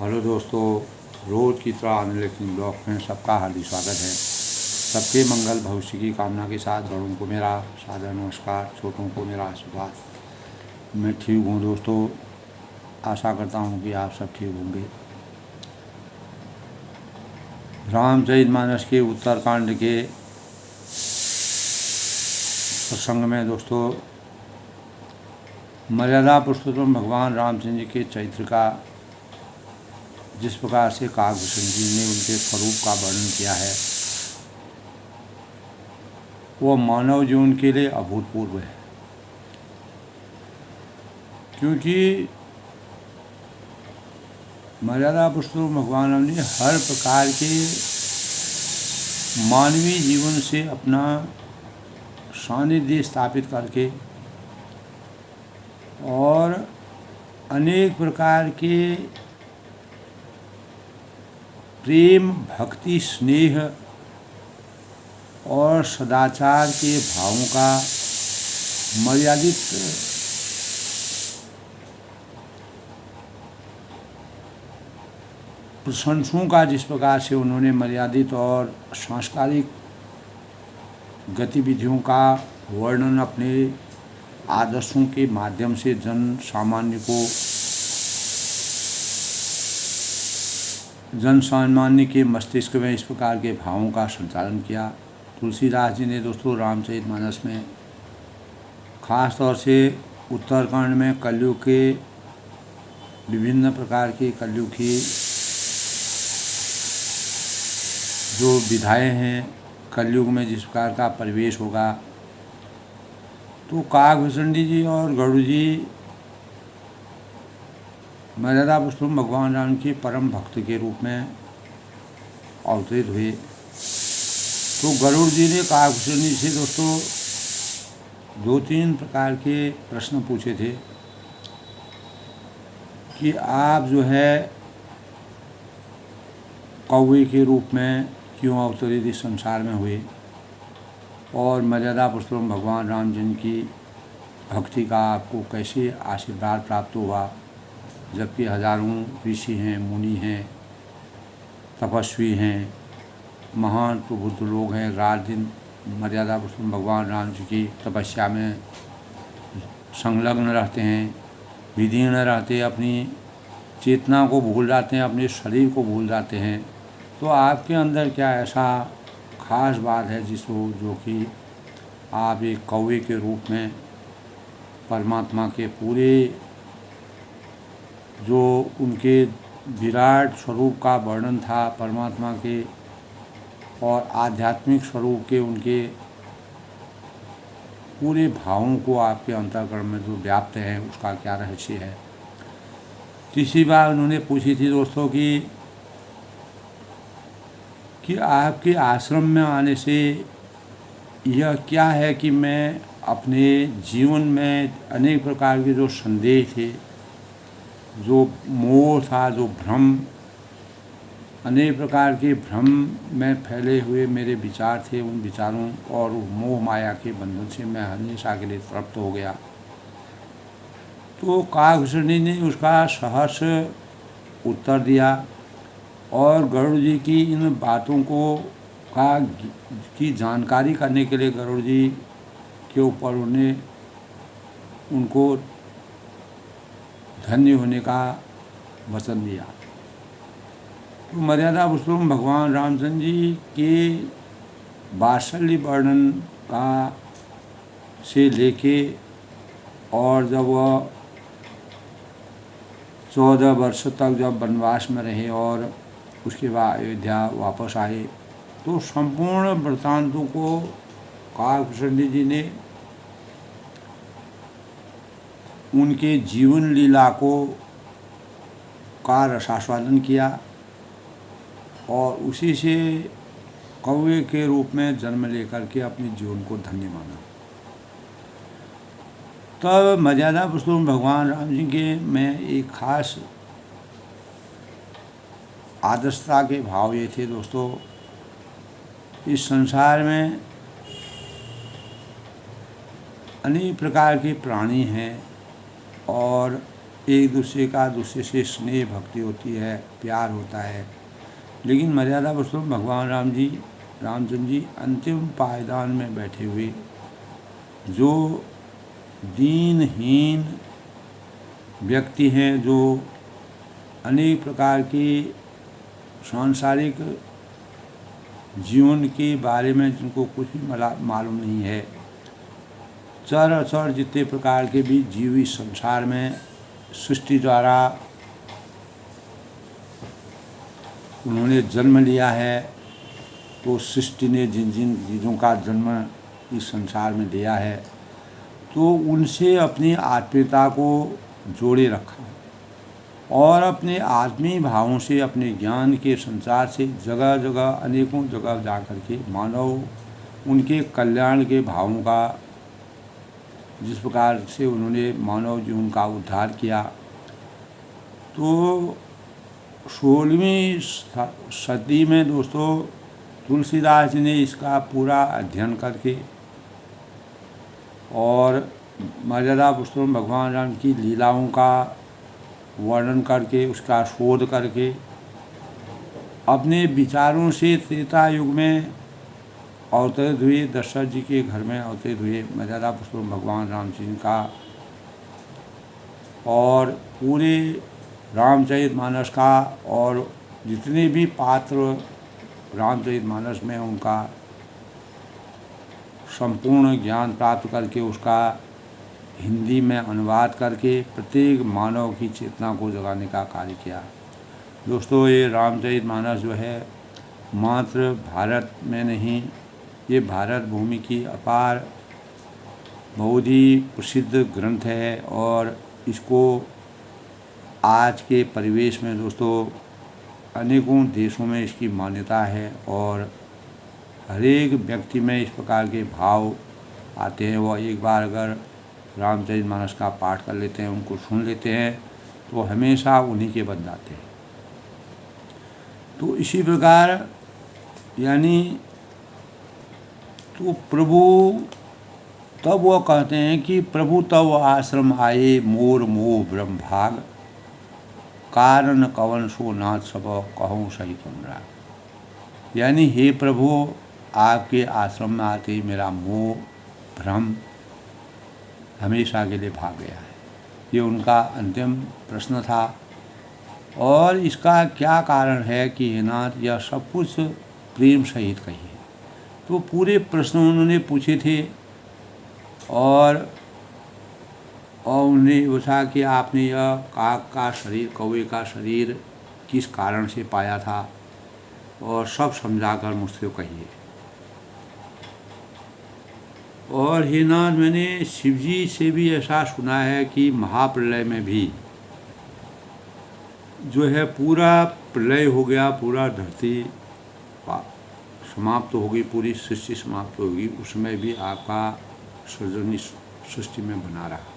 Hello दोस्तों, रोज़ की तरह आने लेकिन ब्लॉग में सबका हार्दिक स्वागत है। सबके मंगल भविष्य की कामना के साथ बड़ों को मेरा सादर नमस्कार, छोटों को मेरा आशीर्वाद। मैं ठीक हूँ दोस्तों, आशा करता हूँ कि आप सब ठीक होंगे। रामचरितमानस के उत्तरकांड के प्रसंग में दोस्तों मर्यादा पुरुषोत्तम भगवान रामचंद्र जी के चरित्र का जिस प्रकार से काव्यभूषण जी ने उनके स्वरूप का वर्णन किया है वो मानव जीवन के लिए अभूतपूर्व है, क्योंकि मर्यादा पुरुषोत्तम भगवान राम ने हर प्रकार के मानवीय जीवन से अपना सानिध्य स्थापित करके और अनेक प्रकार के प्रेम, भक्ति, स्नेह और सदाचार के भावों का मर्यादित प्रशंसकों का जिस प्रकार से उन्होंने मर्यादित और सांस्कृतिक गतिविधियों का वर्णन अपने आदर्शों के माध्यम से जन सामान्य के मस्तिष्क में इस प्रकार के भावों का संचालन किया। तुलसीदास जी ने दोस्तों रामचरितमानस में खास तौर से उत्तरकांड में कलयुग के विभिन्न प्रकार के कलयुग की जो विधाएँ हैं, कलयुग में जिस प्रकार का परिवेश होगा, तो काकभूषण जी और गरुड़ जी मर्यादा पुरुषोत्तम भगवान राम के परम भक्त के रूप में अवतरित हुए। तो गरुड़ जी ने काकभूषण जी से दोस्तों 2-3 प्रकार के प्रश्न पूछे थे कि आप जो है कौवे के रूप में क्यों अवतरित इस संसार में हुए और मर्यादा पुरुषोत्तम भगवान रामचंद्र की भक्ति का आपको कैसे आशीर्वाद प्राप्त हुआ, जबकि हजारों ऋषि हैं, मुनि हैं, तपस्वी हैं, महान प्रबुद्ध लोग हैं, रात दिन मर्यादा पुरुषोत्तम भगवान राम जी की तपस्या में संलग्न रहते हैं, विदीर्ण रहते, अपनी चेतना को भूल जाते हैं, अपने शरीर को भूल जाते हैं। तो आपके अंदर क्या ऐसा खास बात है जो कि आप एक कौवे के रूप में परमात्मा के पूरे जो उनके विराट स्वरूप का वर्णन था परमात्मा के और आध्यात्मिक स्वरूप के उनके पूरे भावों को आपके अंतःकरण में जो व्याप्त है उसका क्या रहस्य है। तीसरी बार उन्होंने पूछी थी दोस्तों कि आपके आश्रम में आने से यह क्या है कि मैं अपने जीवन में अनेक प्रकार के जो संदेह थे, जो मोह था, जो भ्रम, अनेक प्रकार के भ्रम में फैले हुए मेरे विचार थे, उन विचारों और मोह माया के बंधन से मैं हमेशा के लिए तृप्त हो गया। तो काकभूषण जी ने उसका सहर्ष उत्तर दिया और गरुड़ जी की इन बातों की जानकारी करने के लिए गरुड़ जी के ऊपर उनको धन्य होने का वचन दिया। तो मर्यादा पुरुषोत्तम भगवान रामचंद्र जी के वात्सल्य वर्णन का से लेके और जब वह 14 वर्ष तक जब वनवास में रहे और उसके बाद अयोध्या वापस आए, तो संपूर्ण वृत्तांतों को काकभूषण जी ने उनके जीवन लीला का रसास्वादन किया और उसी से कौवे के रूप में जन्म लेकर के अपने जीवन को धन्य माना। तब मर्यादा पुरुषोत्तम भगवान राम जी के में एक खास आदर्शता के भाव ये थे दोस्तों, इस संसार में अनेक प्रकार के प्राणी हैं और एक दूसरे से स्नेह भक्ति होती है, प्यार होता है। लेकिन मर्यादा पुरुषोत्तम भगवान रामचंद्र जी अंतिम पायदान में बैठे हुए जो दीनहीन व्यक्ति हैं, जो अनेक प्रकार के सांसारिक जीवन के बारे में जिनको कुछ भी मालूम नहीं है, चर अचर जितने प्रकार के भी जीव इस संसार में सृष्टि द्वारा उन्होंने जन्म लिया है, तो सृष्टि ने जिन जिन चीज़ों का जन्म इस संसार में दिया है, तो उनसे अपनी आत्मीयता को जोड़े रखा और अपने आत्मीय भावों से, अपने ज्ञान के संचार से जगह जगह अनेकों जगह जा कर के मानव उनके कल्याण के भावों का, जिस प्रकार से उन्होंने मानव जीवन का उद्धार किया, तो 16वीं सदी में दोस्तों तुलसीदास जी ने इसका पूरा अध्ययन करके और मर्यादा पुरुषोत्तम भगवान राम की लीलाओं का वर्णन करके, उसका शोध करके अपने विचारों से त्रेता युग में अवतरित हुए, दशरथ जी के घर में अवतरित हुए मर्यादा पुरुषोत्तम भगवान राम जी का और पूरे रामचरितमानस का और जितने भी पात्र रामचरितमानस में उनका संपूर्ण ज्ञान प्राप्त करके उसका हिंदी में अनुवाद करके प्रत्येक मानव की चेतना को जगाने का कार्य किया। दोस्तों, ये रामचरितमानस जो है मात्र भारत में नहीं, ये भारत भूमि की अपार बहुत ही प्रसिद्ध ग्रंथ है और इसको आज के परिवेश में दोस्तों अनेकों देशों में इसकी मान्यता है और हर एक व्यक्ति में इस प्रकार के भाव आते हैं। वह एक बार अगर रामचरितमानस का पाठ कर लेते हैं, उनको सुन लेते हैं, तो हमेशा उन्हीं के बन जाते हैं। तो इसी प्रकार यानी तो प्रभु तब वह कहते हैं कि प्रभु तब आश्रम आए मोर मोह ब्रह्म भाग, कारण कवन सो नाथ सब कहूँ सहित अनुराग। यानी हे प्रभु, आपके आश्रम में आते ही मेरा मोह भ्रम हमेशा के लिए भाग गया है। ये उनका अंतिम प्रश्न था और इसका क्या कारण है कि हे नाथ यह सब कुछ प्रेम सहित कहिए। तो पूरे प्रश्न उन्होंने पूछे थे और उन्हें पूछा कि आपने यह काक का शरीर, कौवे का शरीर किस कारण से पाया था और सब समझाकर मुझसे कहिए। और हे नाथ, मैंने शिवजी से भी ऐसा सुना है कि महाप्रलय में भी जो है पूरा प्रलय हो गया, पूरा धरती समाप्त हो गई, पूरी सृष्टि समाप्त होगी, उसमें भी आपका सृजनी सृष्टि में बना रहा।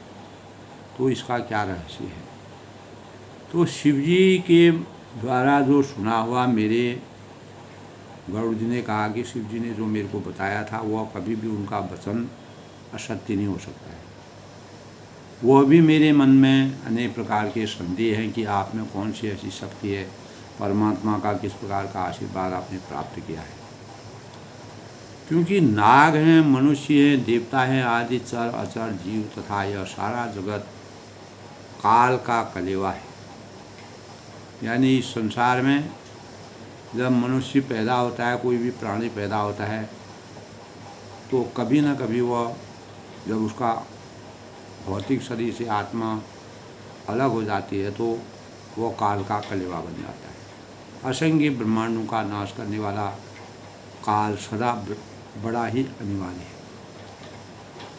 तो इसका क्या रहस्य है? तो शिवजी के द्वारा जो सुना हुआ, मेरे गरुड़ जी ने कहा कि शिवजी ने जो मेरे को बताया था वह कभी भी उनका वचन असत्य नहीं हो सकता है। वह भी मेरे मन में अनेक प्रकार के संदेह हैं कि आप में कौन सी ऐसी शक्ति है, परमात्मा का किस प्रकार का आशीर्वाद आपने प्राप्त किया है। क्योंकि नाग हैं, मनुष्य हैं, देवता हैं, आदि चर अचर जीव तथा यह सारा जगत काल का कलेवा है। यानी इस संसार में जब मनुष्य पैदा होता है, कोई भी प्राणी पैदा होता है, तो कभी ना कभी वह जब उसका भौतिक शरीर से आत्मा अलग हो जाती है तो वह काल का कलेवा बन जाता है। असंख्य ब्रह्मांडों का नाश करने वाला काल सदा बड़ा ही अनिवार्य है।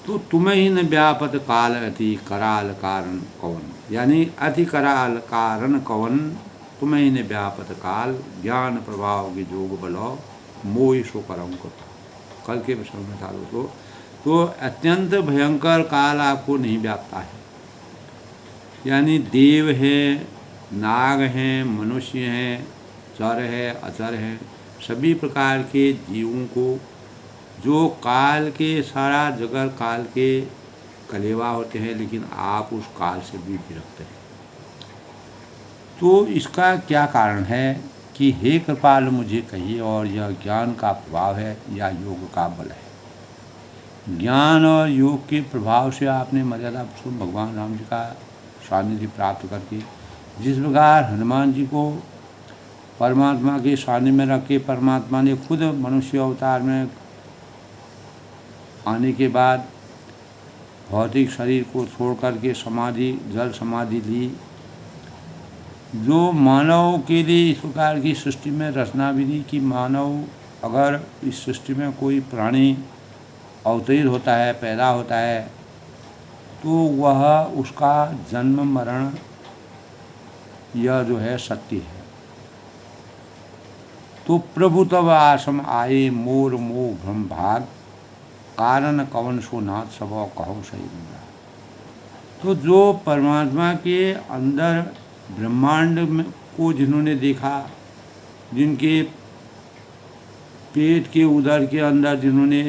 तो तुम्हें ही न व्यापत काल अति कराल कारण कवन, यानी अति कराल कारण कवन, तुम्हें ही न व्यापत काल ज्ञान प्रभाव की जोग बलो मोह सो करम को। कल के विषय में था दोस्तों। तो अत्यंत भयंकर काल आपको नहीं व्यापता है। यानी देव है, नाग हैं, मनुष्य हैं, चर है, अचर हैं, सभी प्रकार के जीवों को जो काल के सारा जगत काल के कलेवा होते हैं, लेकिन आप उस काल से भी विरक्त हैं। तो इसका क्या कारण है कि हे कृपाल मुझे कहिए, और यह ज्ञान का प्रभाव है या योग का बल है? ज्ञान और योग के प्रभाव से आपने मर्यादा पुरुषोत्तम भगवान राम जी का सानिध्य प्राप्त करके, जिस प्रकार हनुमान जी को परमात्मा के सानिध्य में रख के परमात्मा ने खुद मनुष्य अवतार में आने के बाद भौतिक शरीर को छोड़ करके समाधि, जल समाधि ली, जो मानव के लिए इस प्रकार की सृष्टि में रचना विधि कि मानव अगर इस सृष्टि में कोई प्राणी अवतरित होता है, पैदा होता है, तो वह उसका जन्म मरण यह जो है सत्य है। तो प्रभु तब आश्रम आए मोर मोह भ्रम भाग, कारण कवन सो नाथ सब कहो सही बंदा। तो जो परमात्मा के अंदर ब्रह्मांड में को जिन्होंने देखा, जिनके पेट के उदर के अंदर जिन्होंने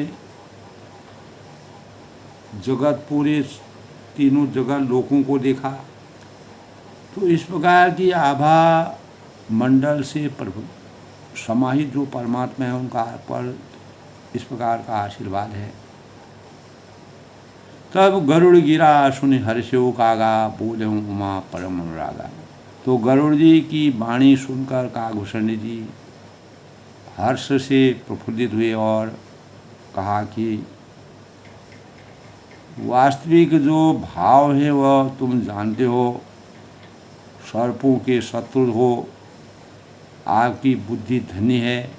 जगत, पूरे तीनों जगत लोकों को देखा, तो इस प्रकार की आभा मंडल से समाहित जो परमात्मा है उनका पर इस प्रकार का आशीर्वाद है। तब गरुड़ गिरा सुनि हर्षो कागा, बोले उमा परम अनुरागा। तो गरुड़ जी की वाणी सुनकर कागभूषण जी हर्ष से प्रफुल्लित हुए और कहा कि वास्तविक जो भाव है वह तुम जानते हो, सर्पों के शत्रु हो, आपकी बुद्धि धन्य है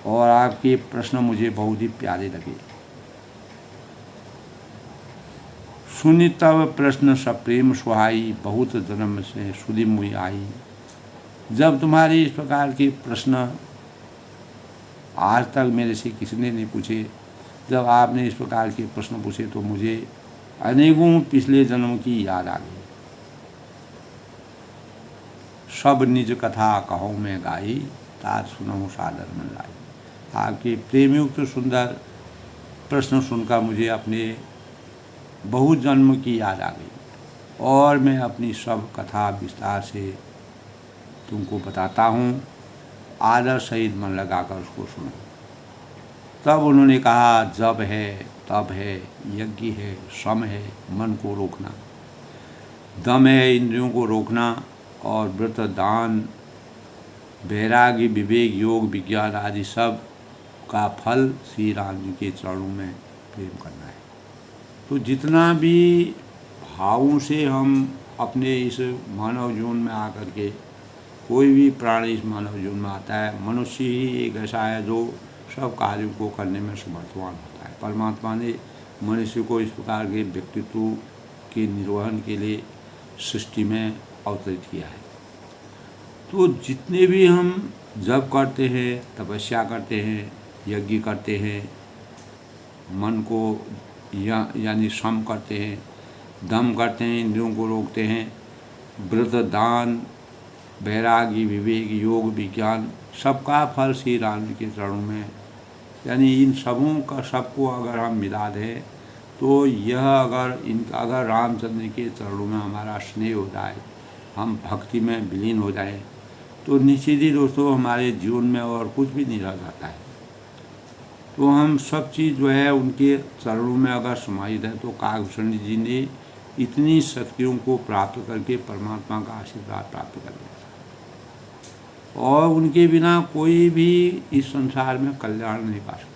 और आपके प्रश्न मुझे बहुत ही प्यारे लगे। सुनि तब प्रश्न सप्रेम सुहाई, बहुत जन्म से सुधि मुई आई। जब तुम्हारे इस प्रकार के प्रश्न आज तक मेरे से किसी ने नहीं पूछे, जब आपने इस प्रकार के प्रश्न पूछे तो मुझे अनेकों पिछले जन्मों की याद आ गई। सब निज कथा कहो मैं गाई, तात सुनहु सादर मन लाई। आपके प्रेमयुक्त सुंदर प्रश्न सुनकर मुझे अपने बहुत जन्म की याद आ गई और मैं अपनी सब कथा विस्तार से तुमको बताता हूँ, आदर सहित मन लगाकर उसको सुनो। तब उन्होंने कहा, जब है तब है, यज्ञ है, श्रम है, मन को रोकना, दम है, इंद्रियों को रोकना, और व्रत, दान, वैराग्य, विवेक, योग, विज्ञान आदि सब का फल श्री राम जी के चरणों में प्रेम करना है। तो जितना भी भावों से हम अपने इस मानव जीवन में आकर के, कोई भी प्राणी इस मानव जीवन में आता है, मनुष्य ही एक ऐसा है जो सब कार्यों को करने में समर्थवान होता है। परमात्मा ने मनुष्य को इस प्रकार के व्यक्तित्व के निर्वहन के लिए सृष्टि में अवतरित किया है। तो जितने भी हम जप करते हैं, तपस्या करते हैं, यज्ञ करते हैं, मन को यानी श्रम करते हैं, दम करते हैं, इंद्रियों को रोकते हैं, व्रत, दान, वैराग्य, विवेक, योग, विज्ञान, सबका फल श्री राम जी के चरणों में, यानी इन सबों का सबको अगर हम मिला दें तो यह अगर रामचंद्र के चरणों में हमारा स्नेह हो जाए, हम भक्ति में विलीन हो जाए, तो निश्चित ही दोस्तों हमारे जीवन में और कुछ भी नहीं रह जाता है। तो हम सब चीज़ जो है उनके चरणों में अगर समाहित है, तो कागभूषण जी ने इतनी शक्तियों को प्राप्त करके परमात्मा का आशीर्वाद प्राप्त कर लिया, और उनके बिना कोई भी इस संसार में कल्याण नहीं पा सकता।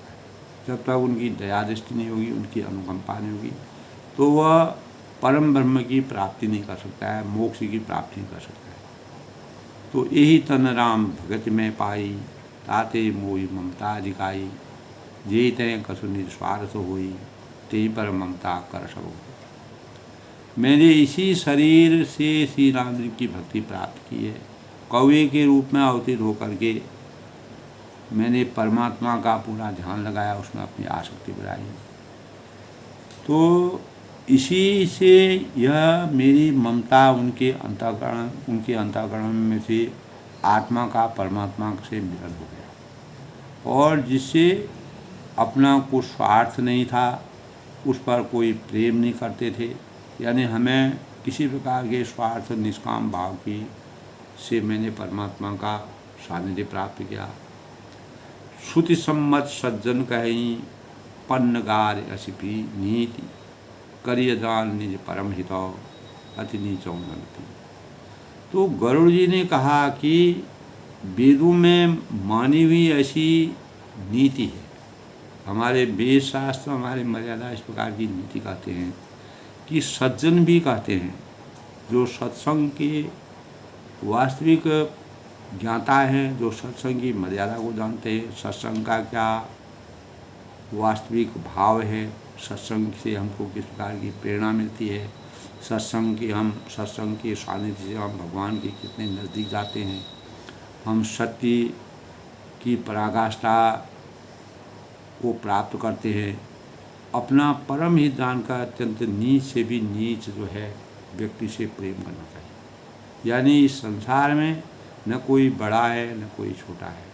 जब तक उनकी दया दृष्टि नहीं होगी, उनकी अनुकंपा नहीं होगी, तो वह परम ब्रह्म की प्राप्ति नहीं कर सकता है, मोक्ष की प्राप्ति नहीं कर सकता है। तो यही तन राम भगत में पाई, ताते मोहि ममता अधिकाई, जे तय कसु निस्वार्थ हुई, ते पर ममता कर सबो। मैंने इसी शरीर से श्री राम जी की भक्ति प्राप्त की है। कौवे के रूप में अवतीर्ण होकर के मैंने परमात्मा का पूरा ध्यान लगाया, उसमें अपनी आसक्ति बढ़ाई। तो इसी से यह मेरी ममता उनके अंतःकरण में से आत्मा का परमात्मा से मिलन हो गया, और जिससे अपना कुछ स्वार्थ नहीं था, उस पर कोई प्रेम नहीं करते थे, यानी हमें किसी प्रकार के स्वार्थ निष्काम भाव की से मैंने परमात्मा का सानिध्य प्राप्त किया। श्रुति सम्मत सज्जन कहीं पन्नगार असिपी नीति करिय जान निज परम हितौ अति नीचौ नरति। तो गरुड़ जी ने कहा कि वेदों में मानी हुई ऐसी नीति है, हमारे वेद शास्त्र हमारे मर्यादा इस प्रकार की नीति कहते हैं कि सज्जन भी कहते हैं जो सत्संग के वास्तविक ज्ञाता हैं, जो सत्संग की मर्यादा को जानते हैं, सत्संग का क्या वास्तविक भाव है, सत्संग से हमको किस प्रकार की प्रेरणा मिलती है, सत्संग के सानिध्य से हम भगवान के कितने नज़दीक जाते हैं, हम सत्य की पराकाष्ठा को प्राप्त करते हैं, अपना परम हित जानकर अत्यंत नीच से भी नीच जो है व्यक्ति से प्रेम करना चाहिए। यानी इस संसार में न कोई बड़ा है न कोई छोटा है,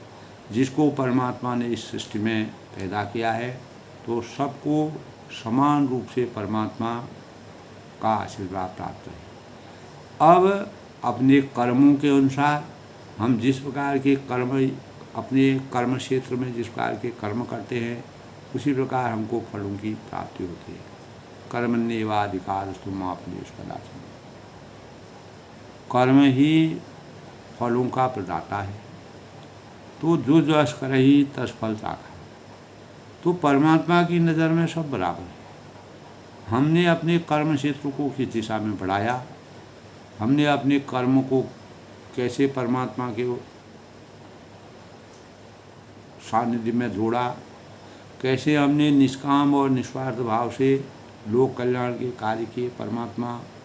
जिसको परमात्मा ने इस सृष्टि में पैदा किया है तो सबको समान रूप से परमात्मा का आशीर्वाद प्राप्त है। अब अपने कर्मों के अनुसार हम जिस प्रकार के कर्म अपने कर्म क्षेत्र में जिस प्रकार के कर्म करते हैं उसी प्रकार हमको फलों की प्राप्ति होती है। कर्मण्येवाधिकारस्तु मा फलेषु कदाचन। कर्म ही फलों का प्रदाता है। तो जो जस करहि तस फल चाखा। तो परमात्मा की नज़र में सब बराबर है। हमने अपने कर्म क्षेत्र को किस दिशा में बढ़ाया, हमने अपने कर्म को कैसे परमात्मा के सानिध्य में जोड़ा, कैसे हमने निष्काम और निस्वार्थ भाव से लोक कल्याण के कार्य किए,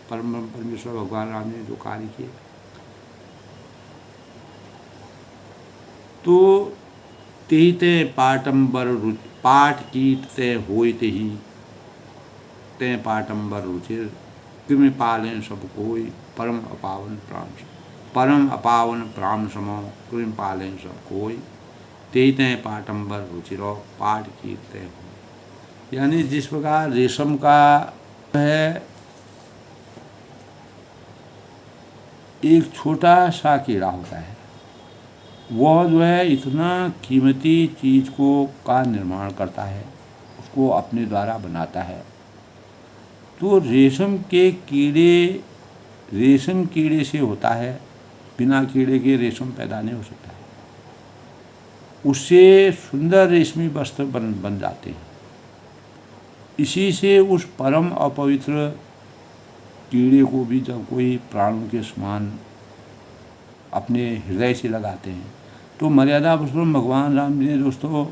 परमेश्वर भगवान राम ने जो कार्य किए, तो तेहि ते पाटंबर पाठ कीट ते होय तेहि ते पाटंबर रुचिर कृमि पालें सब कोई परम अपावन प्राण समो कृमि पालें सब कोई तेहि ते पाटंबर रुचिरो पाठ कीट ते हो। यानी जिस प्रकार रेशम का है एक छोटा सा कीड़ा होता है, वह जो है इतना कीमती चीज़ का निर्माण करता है, उसको अपने द्वारा बनाता है। तो रेशम कीड़े से होता है, बिना कीड़े के रेशम पैदा नहीं हो सकता है। उससे सुंदर रेशमी वस्त्र बन जाते हैं। इसी से उस परम अपवित्र कीड़े को भी जब कोई प्राणों के समान अपने हृदय से लगाते हैं तो मर्यादा पुरुषोत्तम भगवान राम जी ने दोस्तों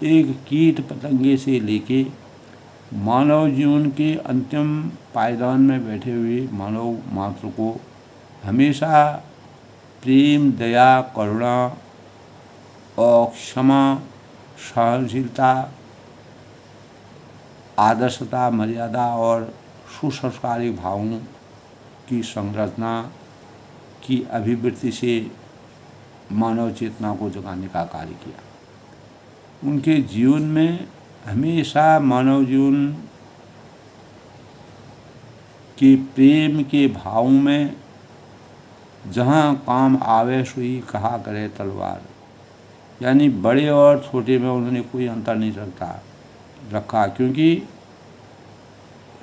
एक कीट पतंगे से लेके मानव जीवन के अंतिम पायदान में बैठे हुए मानव मात्र को हमेशा प्रेम, दया, करुणा और क्षमा, सहनशीलता, आदर्शता, मर्यादा और सुसंस्कारिक भावों की संरचना की अभिवृत्ति से मानव चेतना को जगाने का कार्य किया। उनके जीवन में हमेशा मानव जीवन के प्रेम के भाव में जहाँ काम आवे सुई कहा करे तलवार, यानी बड़े और छोटे में उन्होंने कोई अंतर नहीं रखा, क्योंकि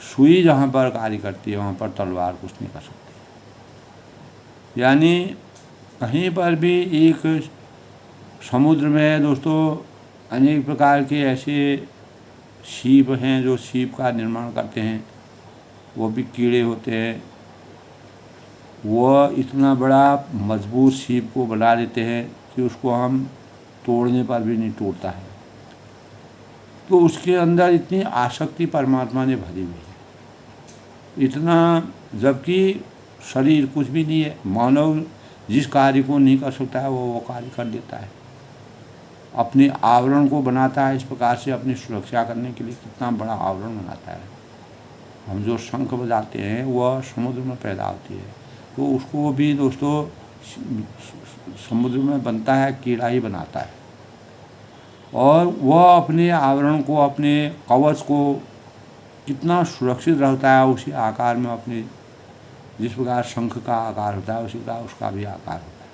सुई जहाँ पर कार्य करती है वहाँ पर तलवार कुछ नहीं कर सकती। यानी कहीं पर भी एक समुद्र में दोस्तों अनेक प्रकार के ऐसे सीप हैं जो सीप का निर्माण करते हैं, वो भी कीड़े होते हैं। वह इतना बड़ा मजबूत सीप को बना देते हैं कि उसको हम तोड़ने पर भी नहीं टूटता है। तो उसके अंदर इतनी आसक्ति परमात्मा ने भरी हुई है, इतना, जबकि शरीर कुछ भी नहीं है। मानव जिस कार्य को नहीं कर सकता है वो कार्य कर देता है, अपने आवरण को बनाता है। इस प्रकार से अपनी सुरक्षा करने के लिए कितना बड़ा आवरण बनाता है। हम जो शंख बजाते हैं वह समुद्र में पैदा होती है, तो उसको भी दोस्तों समुद्र में बनता है, कीड़ा ही बनाता है। और वह अपने आवरण को, अपने कवच को कितना सुरक्षित रहता है उसी आकार में अपने जिस प्रकार शंख का आकार होता है उसी का उसका भी आकार होता है।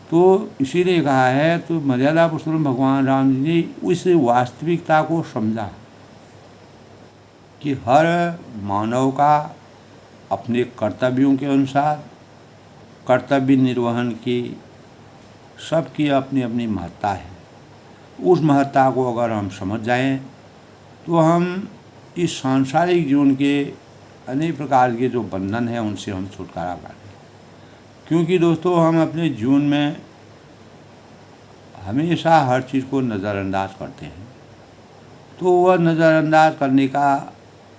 तो इसीलिए कहा है, तो मर्यादा पुरुषोत्तम भगवान राम जी ने उस वास्तविकता को समझा कि हर मानव का अपने कर्तव्यों के अनुसार कर्तव्य निर्वहन की सबकी अपनी अपनी महत्ता है। उस महत्ता को अगर हम समझ जाएं तो हम इस सांसारिक जीवन के अनेक प्रकार के जो बंधन हैं उनसे हम छुटकारा पाएंगे। क्योंकि दोस्तों हम अपने जीवन में हमेशा हर चीज़ को नज़रअंदाज करते हैं, तो वह नज़रअंदाज करने का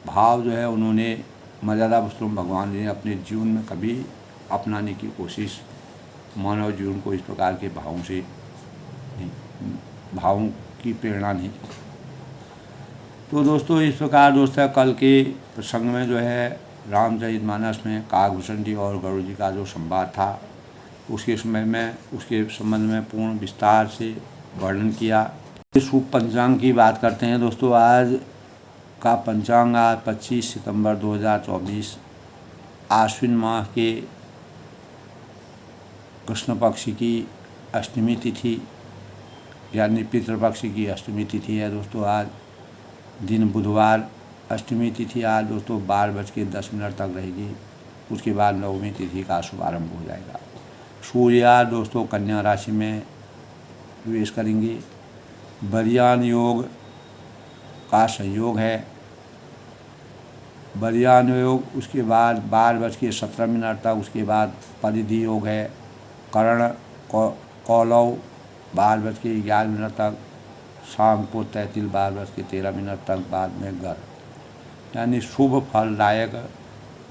भाव जो है उन्होंने मर्यादा पुरुषोत्तम भगवान ने अपने जीवन में कभी अपनाने की कोशिश मानव जीवन को इस प्रकार के भावों से भावों की प्रेरणा नहीं। तो दोस्तों इस प्रकार दोस्तों कल के प्रसंग में जो है रामचरितमानस में काकभूषण जी और गरुड़ जी का जो संवाद था उसके समय में उसके संबंध में पूर्ण विस्तार से वर्णन किया। शुभ पंचांग की बात करते हैं दोस्तों। आज का पंचांग आज 25 सितंबर 2024 आश्विन माह के कृष्ण पक्ष की अष्टमी तिथि यानी पितृपक्ष की अष्टमी तिथि है दोस्तों। आज दिन बुधवार अष्टमी तिथि आज दोस्तों 12:10 तक रहेगी। उसके बाद नवमी तिथि का शुभारंभ हो जाएगा। सूर्य आज दोस्तों कन्या राशि में प्रवेश करेंगे। बरियान योग का संयोग है। बरियान योग उसके बाद 12:17 तक उसके बाद परिधि योग है। कर्ण कौलव 12:11 तक, शाम को तैतिल 12:13 तक, बाद में गर, यानी शुभ फलदायक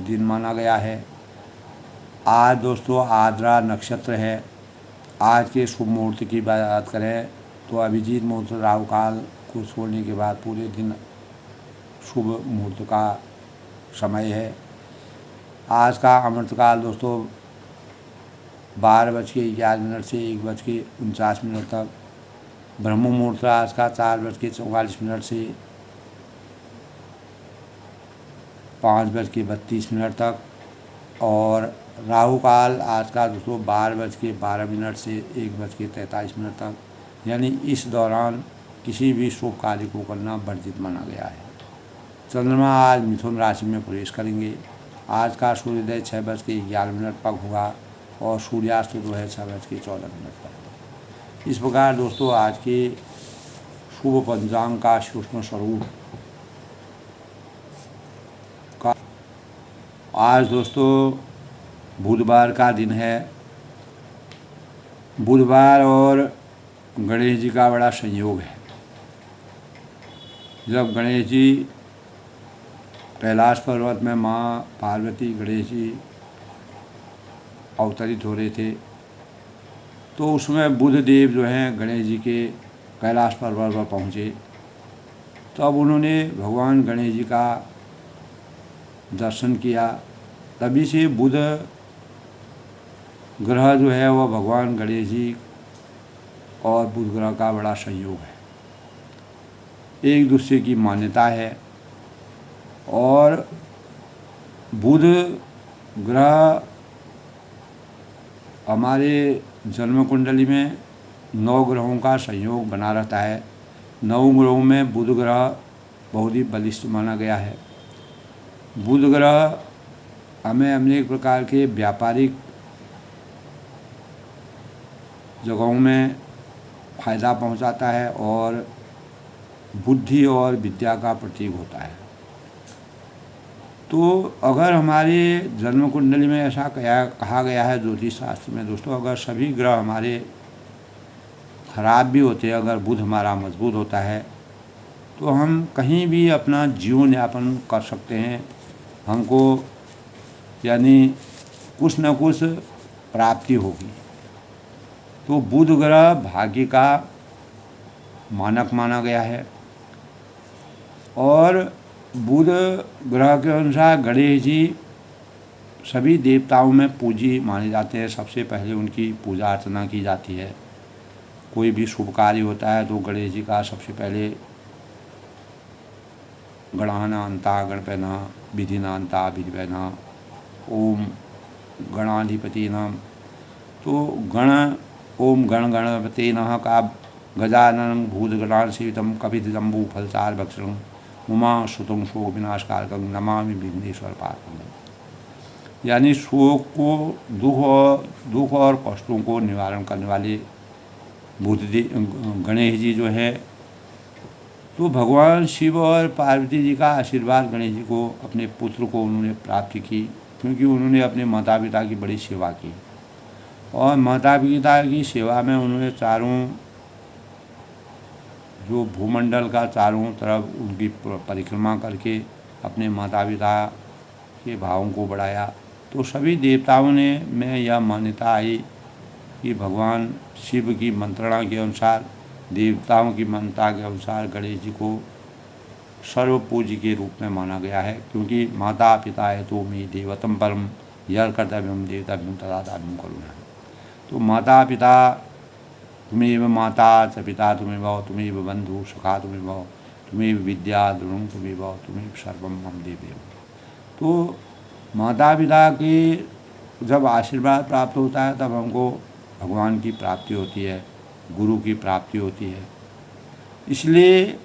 दिन माना गया है। आज दोस्तों आद्रा नक्षत्र है। आज के शुभ मुहूर्त की बात करें तो अभिजीत मुहूर्त राहु काल को छोड़ने के बाद पूरे दिन शुभ मुहूर्त का समय है। आज का अमृतकाल दोस्तों 12:11 से 1:49 तक। ब्रह्म मुहूर्त आज का 4:44 से 5:32 तक। और राहु काल आज का दोस्तों 12:12 से 1:43 तक, यानी इस दौरान किसी भी शुभ कार्य को करना वर्जित माना गया है। चंद्रमा आज मिथुन राशि में प्रवेश करेंगे। आज का सूर्योदय 6:11 तक होगा और सूर्यास्त जो है 6:14 पर। इस प्रकार दोस्तों आज के शुभ पंचांग का सूक्ष्म स्वरूप का। आज दोस्तों बुधवार का दिन है। बुधवार और गणेश जी का बड़ा संयोग है। जब गणेश जी कैलाश पर्वत में माँ पार्वती गणेश जी अवतरित हो रहे थे तो उसमें बुध देव जो हैं गणेश जी के कैलाश पर्वत पर पहुँचे। तब उन्होंने भगवान गणेश जी का दर्शन किया। तभी से बुध ग्रह जो है वह भगवान गणेश जी और बुध ग्रह का बड़ा संयोग है। एक दूसरे की मान्यता है। और बुध ग्रह हमारे जन्म कुंडली में 9 ग्रहों का संयोग बना रहता है। 9 ग्रहों में बुध ग्रह बहुत ही बलिष्ठ माना गया है। बुध ग्रह हमें अनेक प्रकार के व्यापारिक जगहों में फ़ायदा पहुंचाता है और बुद्धि और विद्या का प्रतीक होता है। तो अगर हमारे जन्म कुंडली में ऐसा कहा गया है ज्योतिष शास्त्र में दोस्तों, अगर सभी ग्रह हमारे खराब भी होते हैं, अगर बुध हमारा मजबूत होता है तो हम कहीं भी अपना जीवन यापन कर सकते हैं। हमको यानी कुछ न कुछ प्राप्ति होगी। तो बुध ग्रह भाग्य का मानक माना गया है। और बुध ग्रह के अनुसार गणेश जी सभी देवताओं में पूजी माने जाते हैं। सबसे पहले उनकी पूजा अर्चना की जाती है। कोई भी शुभ कार्य होता है तो गणेश जी का सबसे पहले गणानान्ता गणपैना विधिनान्ता विधिवैना ओम गणाधिपति नमः। तो ओम गण गणपते नमः का गजाननं भूतगणासेवितं कपितजम्बूफलचार भक्षणं उमा सुतं शोक विनाशकारकं नमामि विघ्नेश्वर पार्वती। यानी शोक को, दुख और कष्टों को निवारण करने वाले गणेश जी जो है, तो भगवान शिव और पार्वती जी का आशीर्वाद गणेश जी को, अपने पुत्र को उन्होंने प्राप्त की, क्योंकि उन्होंने अपने माता पिता की बड़ी सेवा की। और माता पिता की सेवा में उन्होंने चारों जो भूमंडल का चारों तरफ उनकी परिक्रमा करके अपने माता पिता के भावों को बढ़ाया। तो सभी देवताओं ने में यह मान्यता आई कि भगवान शिव की मंत्रणा के अनुसार, देवताओं की मान्यता के अनुसार गणेश जी को सर्व पूज्य के रूप में माना गया है, क्योंकि माता पिता है तो मे देवतम परम यह कर्तव्यम देवतव्यम तथा दाव्यम करुणा। तो माता पिता तुम्हें माता च पिता तुम्हें तुम्हें बंधु सखा तुम्हें तुम्हें विद्या द्रोण तुम्हें तुम्हें सर्वम मम देव। तो माता पिता के जब आशीर्वाद प्राप्त होता है तब हमको भगवान की प्राप्ति होती है, गुरु की प्राप्ति होती है। इसलिए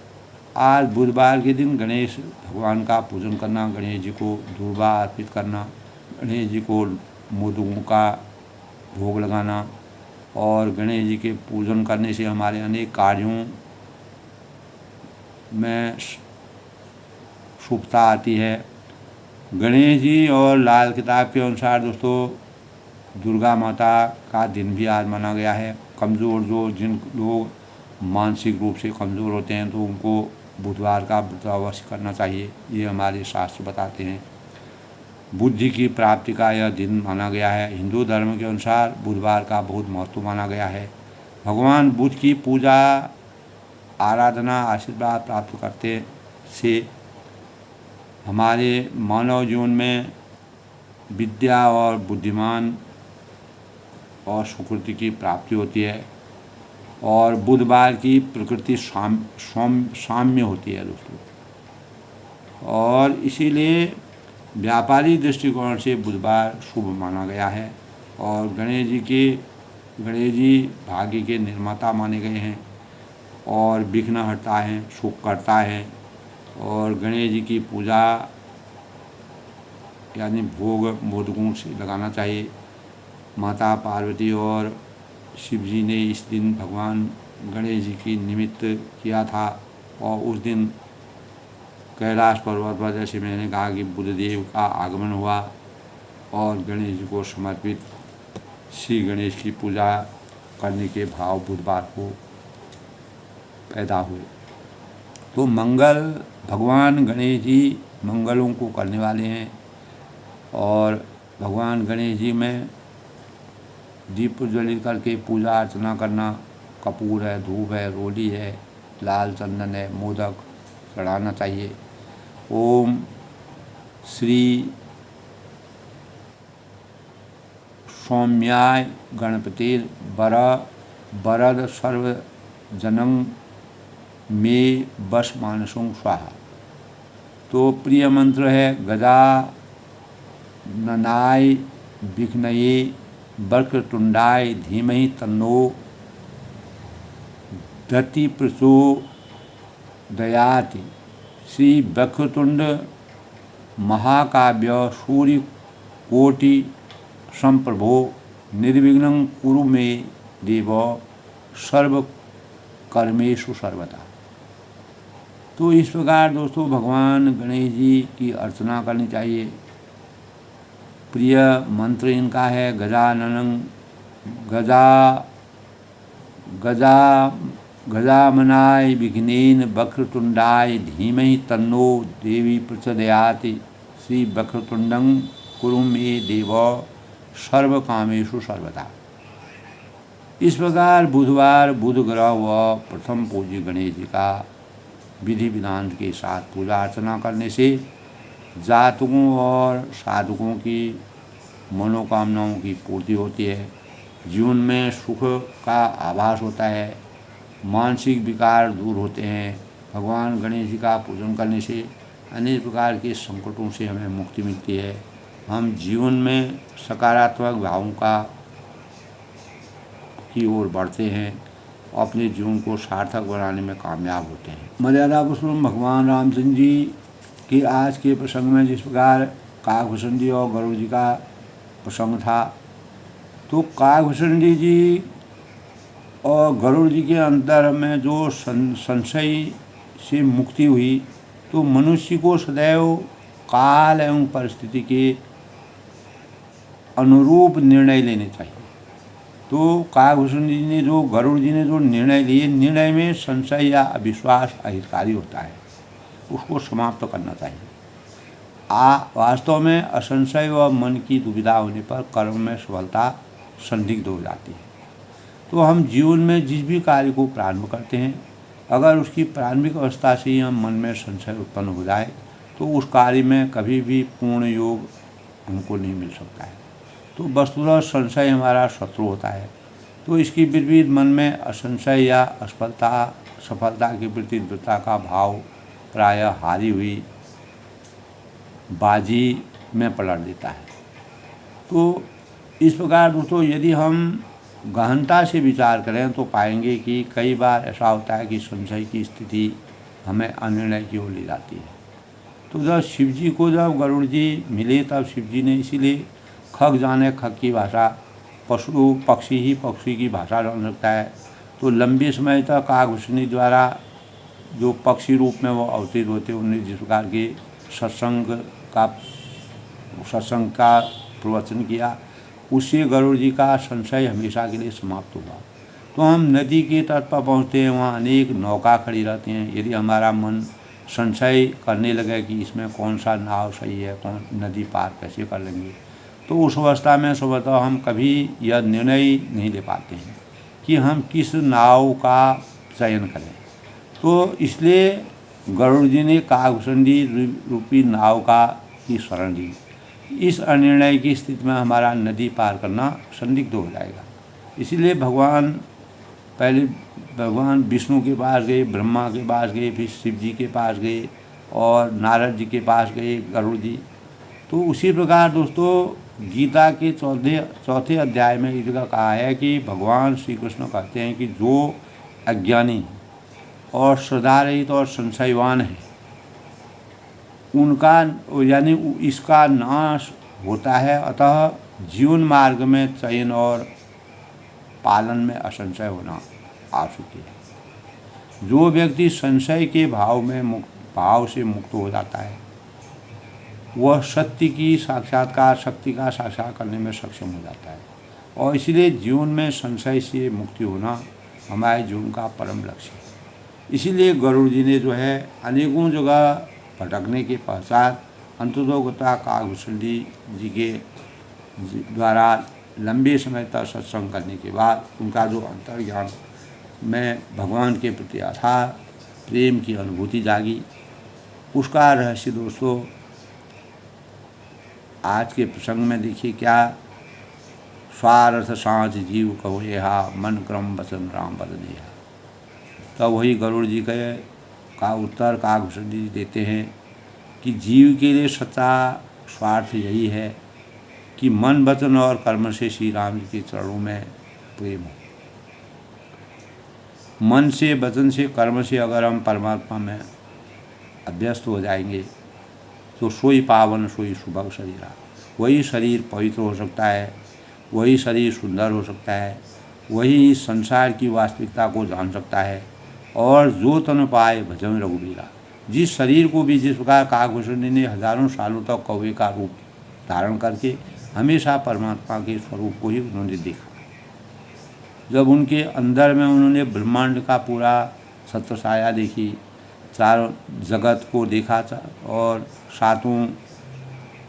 आज बुधवार के दिन गणेश भगवान का पूजन करना, गणेश जी को दूर्वा अर्पित करना, गणेश जी को मोदकों का भोग लगाना और गणेश जी के पूजन करने से हमारे अनेक कार्यों में शुभता आती है। गणेश जी और लाल किताब के अनुसार दोस्तों दुर्गा माता का दिन भी आज माना गया है। कमज़ोर जिन लोग मानसिक रूप से कमज़ोर होते हैं तो उनको बुधवार का व्रत अवश्य करना चाहिए, ये हमारे शास्त्र बताते हैं। बुद्धि की प्राप्ति का यह दिन माना गया है। हिंदू धर्म के अनुसार बुधवार का बहुत महत्व माना गया है। भगवान बुध की पूजा आराधना आशीर्वाद प्राप्त करते से हमारे मानव जीवन में विद्या और बुद्धिमान और सुकृति की प्राप्ति होती है। और बुधवार की प्रकृति साम्य होती है दोस्तों, और इसीलिए व्यापारी दृष्टिकोण से बुधवार शुभ माना गया है। और गणेश जी भाग्य के निर्माता माने गए हैं और विघ्न हरता है, सुख करता है। और गणेश जी की पूजा यानी भोग मोदकों से लगाना चाहिए। माता पार्वती और शिव जी ने इस दिन भगवान गणेश जी की निमित्त किया था, और उस दिन कैलाश पर्वत पर, जैसे मैंने कहा कि बुधदेव का आगमन हुआ और गणेश जी को समर्पित श्री गणेश की पूजा करने के भाव बुधवार को पैदा हुए। तो भगवान गणेश जी मंगलों को करने वाले हैं। और भगवान गणेश जी में दीप प्रज्वलित करके पूजा अर्चना करना, कपूर है, धूप है, रोली है, लाल चंदन है, मोदक चढ़ाना चाहिए। ओम श्री सौम्याय गणपति वरद सर्वजनं मे बस मानसों स्वाहा। तो प्रिय मंत्र है गजाननाय विघ्नये वक्रतुंडाय धीमहि तन्नो दति प्रचोदयाति। श्री वक्रतुंड महाकाव्य सूर्य कोटि संप्रभो निर्विघ्नं कुरु मे देव सर्व कर्मेषु सर्वदा। तो इस प्रकार दोस्तों भगवान गणेश जी की अर्चना करनी चाहिए। प्रिय मंत्र इनका है गजामनाय विघ्नेन वक्रतुंडाय धीमहि तन्नो देवी प्रचोदयाति। श्री वक्रतुंडं कुरु मे देव सर्व कामेषु सर्वदा। इस प्रकार बुधवार बुध ग्रह व प्रथम पूज्य गणेश जी का विधि विधान के साथ पूजा अर्चना करने से जातकों और साधकों की मनोकामनाओं की पूर्ति होती है। जीवन में सुख का आभास होता है, मानसिक विकार दूर होते हैं। भगवान गणेश जी का पूजन करने से अनेक प्रकार के संकटों से हमें मुक्ति मिलती है। हम जीवन में सकारात्मक भावों की ओर बढ़ते हैं और अपने जीवन को सार्थक बनाने में कामयाब होते हैं। मर्यादा पुरुषोत्तम भगवान रामचंद्र जी के आज के प्रसंग में जिस प्रकार काकभूषण जी और गरुड़ जी का प्रसंग था, तो काकभूषण जी और गरुड़ जी के अंदर में जो संशय से मुक्ति हुई, तो मनुष्य को सदैव काल एवं परिस्थिति के अनुरूप निर्णय लेने चाहिए। तो काकभूषण जी ने जो गरुड़ जी ने जो निर्णय लिए, निर्णय में संशय या अविश्वास अहितकारी होता है, उसको समाप्त करना चाहिए। वास्तव में असंशय व मन की दुविधा होने पर कर्म में सफलता संदिग्ध हो जाती है। तो हम जीवन में जिस भी कार्य को प्रारंभ करते हैं, अगर उसकी प्रारंभिक अवस्था से ही हम मन में संशय उत्पन्न हो जाए, तो उस कार्य में कभी भी पूर्ण योग हमको नहीं मिल सकता है। तो वस्तुतः संशय हमारा शत्रु होता है। तो इसके विपरीत मन में असंशय या सफलता के प्रति दृढ़ता का भाव प्रायः हारी हुई बाजी में पलट देता है। तो इस प्रकार दोस्तों, यदि हम गहनता से विचार करें तो पाएंगे कि कई बार ऐसा होता है कि संशय की स्थिति हमें अनिर्णय की ओर ले जाती है। तो जब शिव जी को जब गरुड़ जी मिले, तब शिव जी ने इसीलिए खग जाने खग की भाषा, पशु पक्षी ही पक्षी की भाषा जान सकता है। तो लंबे समय तक काकभूषणी द्वारा जो पक्षी रूप में वो अवतरित होते, उन्हें जिस प्रकार के सत्संग का प्रवचन किया, उससे गरुड़ जी का संशय हमेशा के लिए समाप्त हुआ। तो हम नदी के तट पर पहुँचते हैं, वहाँ अनेक नौका खड़ी रहती हैं। यदि हमारा मन संशय करने लगे कि इसमें कौन सा नाव सही है, कौन नदी पार कैसे कर लेंगे, तो उस अवस्था में सुबह हम कभी यह निर्णय नहीं ले पाते हैं कि हम किस नाव का चयन करें। तो इसलिए गरुड़ जी ने काकभूषण जी रूपी नाव की शरण ली। इस अनिर्णय की स्थिति में हमारा नदी पार करना संदिग्ध हो जाएगा। इसीलिए भगवान विष्णु के पास गए, ब्रह्मा के पास गए, फिर शिव जी के पास गए और नारद जी के पास गए गरुड़ जी। तो उसी प्रकार दोस्तों, गीता के चौथे अध्याय में इस जगह कहा है कि भगवान श्री कृष्ण कहते हैं कि जो अज्ञानी और श्रद्धारहित और संशयवान है, उनका यानी इसका नाश होता है। अतः जीवन मार्ग में चयन और पालन में असंशय होना आवश्यक है। जो व्यक्ति संशय के भाव से मुक्त हो जाता है, वह सत्य की साक्षात्कार शक्ति का साक्षात करने में सक्षम हो जाता है। और इसलिए जीवन में संशय से मुक्ति होना हमारे जीवन का परम लक्ष्य है। इसीलिए गरुड़ जी ने जो है अनेकों जगह भटकने के पश्चात अंततोगता काकभूषण जी के द्वारा लंबे समय तक सत्संग करने के बाद उनका जो अंतर्ज्ञान में भगवान के प्रति अथाह प्रेम की अनुभूति जागी, उसका रहस्य दोस्तों आज के प्रसंग में देखिए क्या। स्वार्थ सांझ जीव कहो यहा, मन क्रम वचन राम बदनेहा। तब वही गरुड़ जी का उत्तर काकभूषण जी देते हैं कि जीव के लिए सच्चा स्वार्थ यही है कि मन वचन और कर्म से श्री राम जी के चरणों में प्रेम हो। मन से, वचन से, कर्म से अगर हम परमात्मा में अभ्यस्त हो जाएंगे तो सोई पावन सोई सुभग शरीरा। वही शरीर पवित्र हो सकता है, वही शरीर सुंदर हो सकता है, वही इस संसार की वास्तविकता को जान सकता है। और जो तन पाए भजन रघुबीरा। जिस शरीर को भी जिस प्रकार काकभूषण ने हजारों सालों तक कौवे का रूप धारण करके हमेशा परमात्मा के स्वरूप को ही उन्होंने देखा। जब उनके अंदर में उन्होंने ब्रह्मांड का पूरा सत्य साया देखी, चारों जगत को देखा और सातों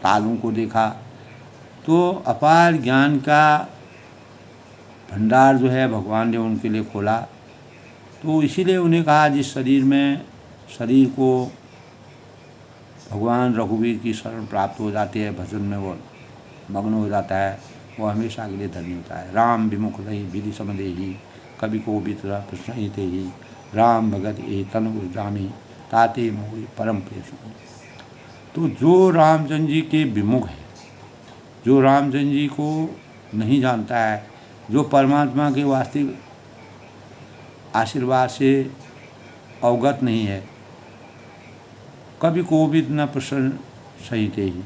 तालों को देखा, तो अपार ज्ञान का भंडार जो है भगवान ने उनके लिए खोला। तो इसीलिए उन्हें कहा जिस शरीर को भगवान रघुवीर की शरण प्राप्त हो जाती है, भजन में वो मग्न हो जाता है, वो हमेशा के लिए धन्य होता है। राम विमुख रही विधि समझे ही, कवि को बितरा प्रश्न ही थे ही, राम भगत ए तन उजामी ताते मोहि परम प्रिय। तो जो रामचंद्र जी के विमुख है, जो रामचंद्र जी को नहीं जानता है, जो परमात्मा के वास्तविक आशीर्वाद से अवगत नहीं है, कभी कोपित न प्रसन्न सहिते ही,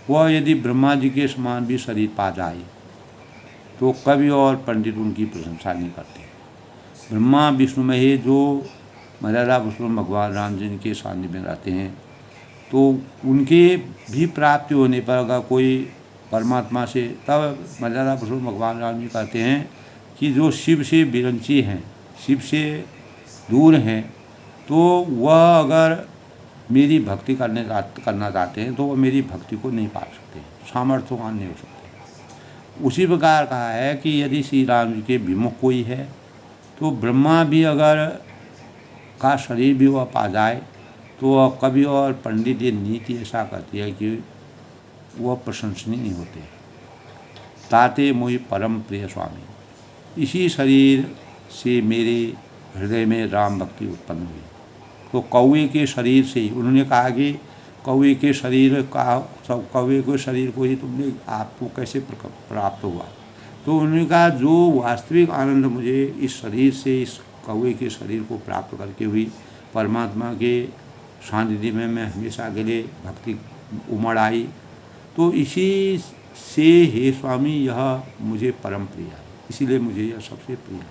वह यदि ब्रह्मा जी के समान भी शरीर पा जाए तो कवि और पंडित उनकी प्रशंसा नहीं करते। ब्रह्मा विष्णु महेश जो मर्यादा पुरुषोत्तम भगवान रामचंद्र के सानिध्य में रहते हैं, तो उनके भी प्राप्ति होने पर अगर कोई परमात्मा से, तब मर्यादा पुरुषोत्तम भगवान राम जी कहते हैं कि जो शिव से विरंची हैं, शिव से दूर हैं, तो वह अगर मेरी भक्ति करना चाहते हैं तो वह मेरी भक्ति को नहीं पा सकते, सामर्थ्यवान नहीं हो सकते। उसी प्रकार कहा है कि यदि श्री राम जी के विमुख कोई है तो ब्रह्मा भी अगर का शरीर भी वह पा जाए तो वह कवि और पंडित ये नीति ऐसा करती है कि वह प्रशंसनीय नहीं होते। ताते मोहि परम प्रिय स्वामी, इसी शरीर से मेरे हृदय में राम भक्ति उत्पन्न हुई। तो कौवे के शरीर से ही उन्होंने कहा कि कौवे के शरीर का, सब कौवे के शरीर को ही तुमने आपको कैसे प्राप्त हुआ? तो उन्होंने कहा जो वास्तविक आनंद मुझे इस शरीर से, इस कौवे के शरीर को प्राप्त करके हुई, परमात्मा के सानिध्य में मैं हमेशा के लिए भक्ति उमड़ आई, तो इसी से हे स्वामी यह मुझे परम प्रिय है, इसीलिए मुझे यह सबसे प्रिय है।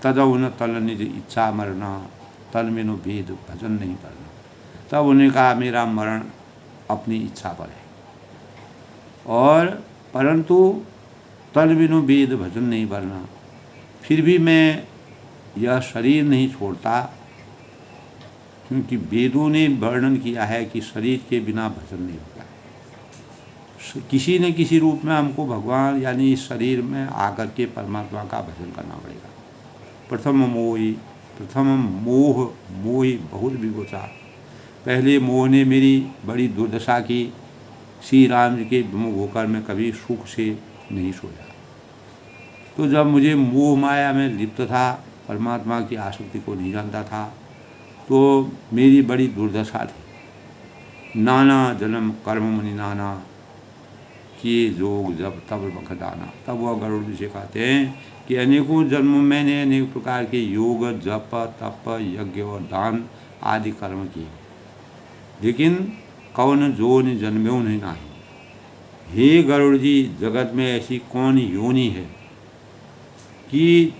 तदौ न तल निज इच्छा मरना, तल में नो भेद भजन नहीं करना। तब उन्होंने कहा मेरा मरण अपनी इच्छा पर है, और परंतु तल बिनु वेद भजन नहीं करना, फिर भी मैं यह शरीर नहीं छोड़ता, क्योंकि वेदों ने वर्णन किया है कि शरीर के बिना भजन नहीं होता है। किसी न किसी रूप में हमको भगवान यानी इस शरीर में आकर के परमात्मा का भजन करना पड़ेगा। प्रथम मोह मोहि बहुत विगोचा, पहले मोह ने मेरी बड़ी दुर्दशा की। श्री राम जी के विमुख होकर मैं कभी सुख से नहीं सोया। तो जब मुझे मोह माया में लिप्त था, परमात्मा की आसक्ति को नहीं जानता था, तो मेरी बड़ी दुर्दशा थी। नाना जन्म कर्म मुनि नाना किए जोग जब तब बखदाना। तब वह गरुड़ जी से कहते हैं कि अनेकों जन्मों में मैंने अनेक प्रकार के योग, जप, तप, यज्ञ और दान आदि कर्म किए, लेकिन कौन जोनि जन्म्यो नहीं नाही। हे गरुड़ जी, जगत में ऐसी कौन योनि है कि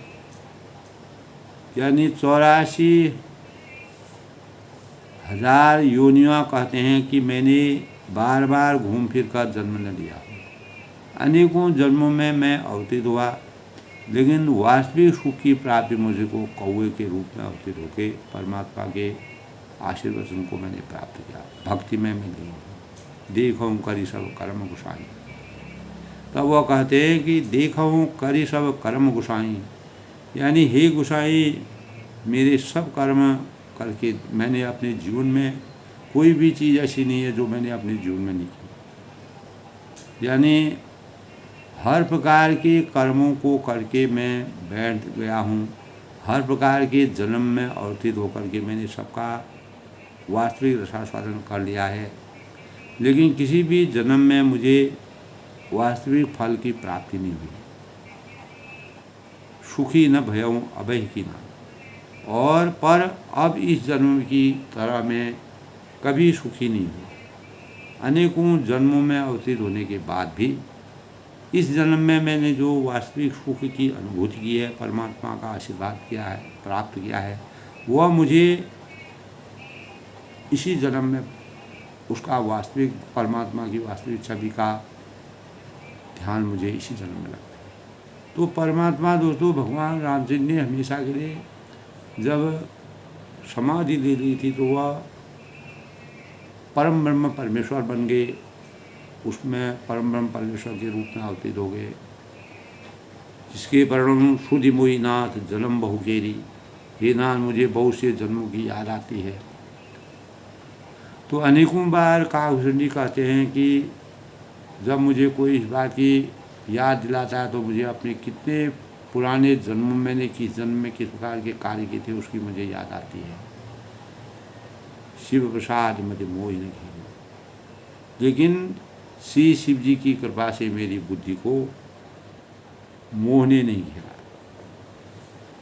यानी 84,000 योनियाँ कहते हैं कि मैंने बार बार घूम फिर कर जन्म न लिया। अनेकों जन्मों में मैं अवतीत हुआ, लेकिन वास्तविक सुख की प्राप्ति मुझे को कौवे के रूप में अवतीत होकर परमात्मा के आशीर्वचन को मैंने प्राप्त किया। भक्ति में मिली देखूँ करी सब कर्म गुसाई। तब वह कहते हैं कि देखूँ करी सब कर्म गुसाई, यानी हे गुसाई, मेरे सब कर्म करके मैंने अपने जीवन में कोई भी चीज़ ऐसी नहीं है जो मैंने अपने जीवन में नहीं की। यानी हर प्रकार के कर्मों को करके मैं बैठ गया हूँ, हर प्रकार के जन्म में अवतीत होकर के मैंने सबका वास्तविक रसास्वादन कर लिया है, लेकिन किसी भी जन्म में मुझे वास्तविक फल की प्राप्ति नहीं हुई। सुखी न भयऊँ अभय की ना, और पर अब इस जन्म की तरह मैं कभी सुखी नहीं हुआ। अनेकों जन्मों में अवतीत होने के बाद भी इस जन्म में मैंने जो वास्तविक सुख की अनुभूति की है, परमात्मा का आशीर्वाद किया है, प्राप्त किया है, वह मुझे इसी जन्म में उसका वास्तविक परमात्मा की वास्तविक छवि का ध्यान मुझे इसी जन्म में लगता है। तो परमात्मा दोस्तों भगवान रामचंद्र ने हमेशा के लिए जब समाधि ले ली थी तो वह परम ब्रह्म परमेश्वर बन गए, उसमें परम ब्रह्म परमेश्वर के रूप में अवतीत हो गए, जिसके परिणाम सुधि मोहि नाथ जन्म बहु केरी। हे नाथ, मुझे बहुत से जन्मों की याद आती है। तो अनेकों बार काकभूषण जी कहते हैं कि जब मुझे कोई इस बात की याद दिलाता है तो मुझे अपने कितने पुराने जन्म मैंने किस जन्म में किस प्रकार के कार्य किए थे उसकी मुझे याद आती है। शिव प्रसाद मुझे मोह नहीं। लेकिन श्री शिव जी की कृपा से मेरी बुद्धि को मोह ने नहीं घेरा।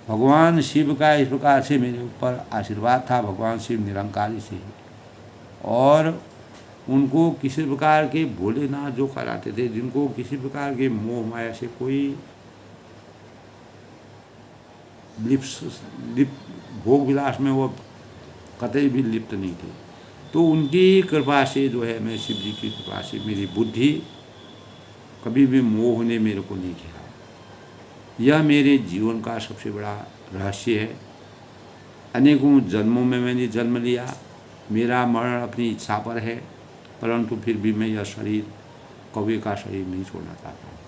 भगवान शिव का इस प्रकार से मेरे ऊपर आशीर्वाद था। भगवान शिव निरंकारी से, और उनको किसी प्रकार के भोलेनाथ जो कहलाते थे, जिनको किसी प्रकार के मोह माया से कोई भोग विलास में वो कतई भी लिप्त नहीं थे, तो उनकी कृपा से जो है, मैं शिव जी की कृपा से मेरी बुद्धि कभी भी मोह ने मेरे को नहीं घेरा। यह मेरे जीवन का सबसे बड़ा रहस्य है। अनेकों जन्मों में मैंने जन्म लिया, मेरा मरण अपनी इच्छा पर है, परंतु फिर भी मैं यह शरीर, कौवे का शरीर नहीं छोड़ना चाहता हूँ,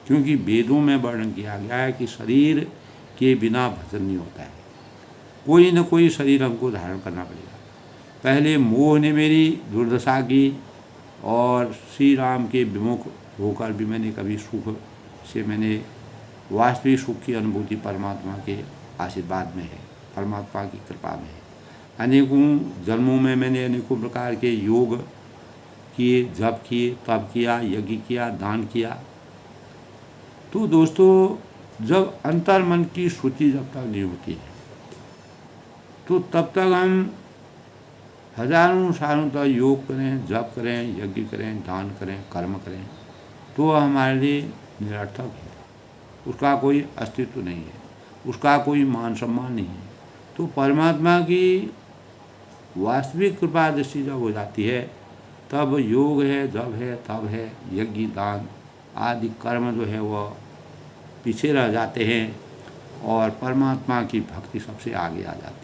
क्योंकि वेदों में वर्णन किया गया है कि शरीर के बिना भजन नहीं होता है। कोई न कोई शरीर हमको धारण करना पड़ेगा। पहले मोह ने मेरी दुर्दशा की, और श्री राम के विमुख होकर भी मैंने कभी सुख से, मैंने वास्तविक सुख की अनुभूति परमात्मा के आशीर्वाद में है, परमात्मा की कृपा में है। अनेकों जन्मों में मैंने अनेकों प्रकार के योग किए, जप किए, तप किया, यज्ञ किया, दान किया। तो दोस्तों, जब अंतर मन की शुद्धि जब तक नहीं होती है, तो तब तक हम हजारों सालों तक योग करें, जप करें, यज्ञ करें, दान करें, कर्म करें, तो हमारे लिए निरर्थक है। उसका कोई अस्तित्व नहीं है, उसका कोई मान सम्मान नहीं है। तो परमात्मा की वास्तविक कृपा दृष्टि जब हो जाती है, तब योग है, जप है, तप है, यज्ञ, दान आदि कर्म जो है वह पीछे रह जाते हैं, और परमात्मा की भक्ति सबसे आगे आ जाती है।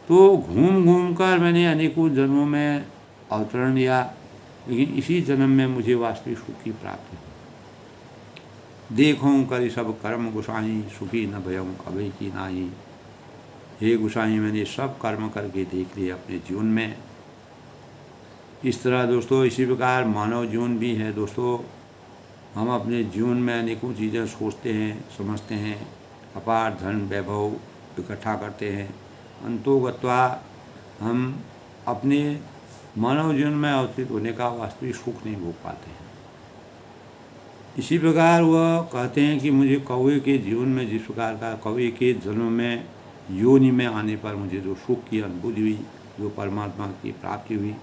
तो घूम घूम कर मैंने अनेकों जन्मों में अवतरण लिया, लेकिन इसी जन्म में मुझे वास्तविक सुख की प्राप्ति हुई। देखूं कर सब कर्म गुसाई, सुखी न भयम अभय की नाही। हे गुसाई, मैंने सब कर्म करके देख लिए अपने जीवन में। इस तरह दोस्तों, इसी प्रकार मानव जीवन भी है। दोस्तों, हम अपने जीवन में अनेकों चीज़ें सोचते हैं, समझते हैं, अपार धन वैभव इकट्ठा करते हैं, अंतोगत्वा हम अपने मानव जीवन में अवस्थित होने का वास्तविक सुख नहीं भोग पाते हैं। इसी प्रकार वह कहते हैं कि मुझे कौवे के जीवन में, जिस प्रकार का कौवे के जन्म में योनि में आने पर मुझे जो सुख की अनुभूति हुई, जो परमात्मा की प्राप्ति हुई,